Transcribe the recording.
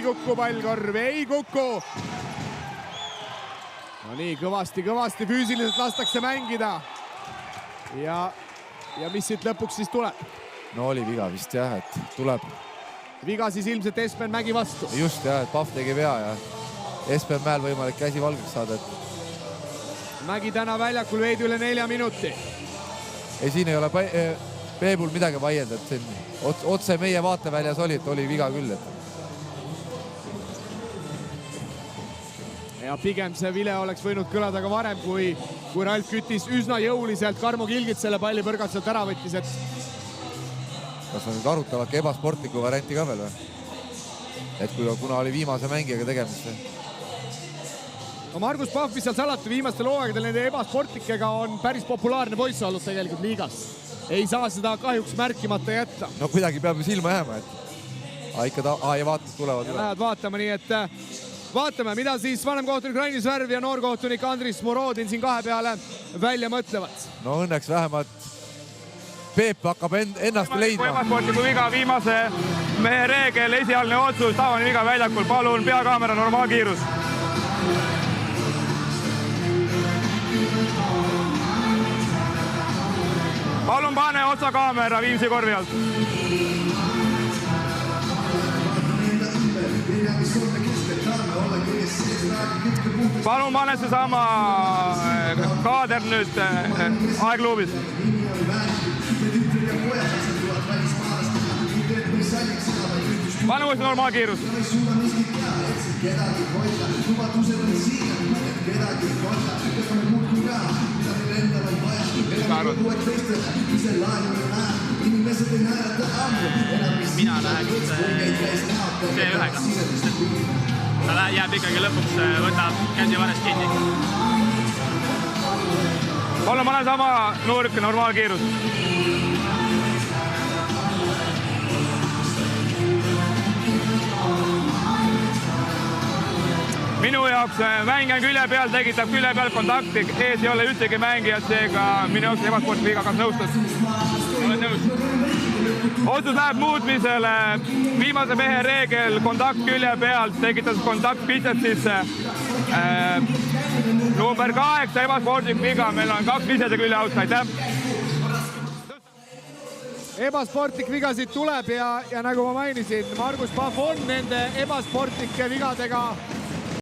ei kuku pallkorv, ei kuku. No nii, kõvasti füüsiliselt lastakse mängida. Ja mis siit lõpuks siis tuleb? No oli viga vist jah, et tuleb. Viga siis ilmselt Espen Mägi vastu. Just jah, et Pahv tegi vea ja Espen Mäel võimalik käsi valgeks saada. Mägi täna väljakul veidi üle 4 minuti. Ei, siin ei ole Peebul midagi vaielda, et siin otse meie vaateväljas oli, et oli viga küll. Ja pigem see vile oleks võinud kõlada ka varem, kui Ralf Kütis üsna jõuliselt Karmo Kilgit selle palli põrgatselt ära võttis. Kas on nüüd arutavadki ebasportliku varianti ka veel või? Et kuna oli viimase mängijaga tegemist. No Margus Pahv, mis seal salata, viimastel hooaegadel nende ebasportlikega on päris populaarne poiss olnud tegelikult liigas. Ei saa seda kahjuks märkimata jätta. No kuidagi peab ju silma jääma, et ja vaatud tulevad üle. Lähevad vaatama, nii et vaatame, mida siis vanemkohtunik Rainis Värv ja noorkohtunik Andris Morodin siin kahe peale välja mõtlevad. No õnneks vähemalt Peep hakkab ennast leidma. Ebasportliku viga viimase mehe reegel, esialgne otsus, tavaline viga väljakul. Palun peakaamera normaalkiirus. Palun pane otsa kaamera Viimsi korvi alt. Palun pane see sama kaader nüüd aegluubis. Pane uuesti normaalkiirus. Mina läheks C1-ga. Ta jääb ikkagi lõpuks, võtab käsi varest kinni. Palun pane sama nurk, normaalkiirus. Minu jaoks mängija külje peal tekitab külje peal kontakti, ees ei ole ühtegi mängijat, seega minu jaoks ebasportlik viga, kas nõustud? Olen nõus. Otsus läheb muutmisele, viimase mehe reegel, kontakt külje pealt, tekitas kontakt pitsetsisse. Number 8, ebasportlik viga, meil on 2 pisede külje out, aitäh. Ebasportlik viga siit tuleb ja nagu ma mainisin, Margus Pahv on nende ebasportlike vigadega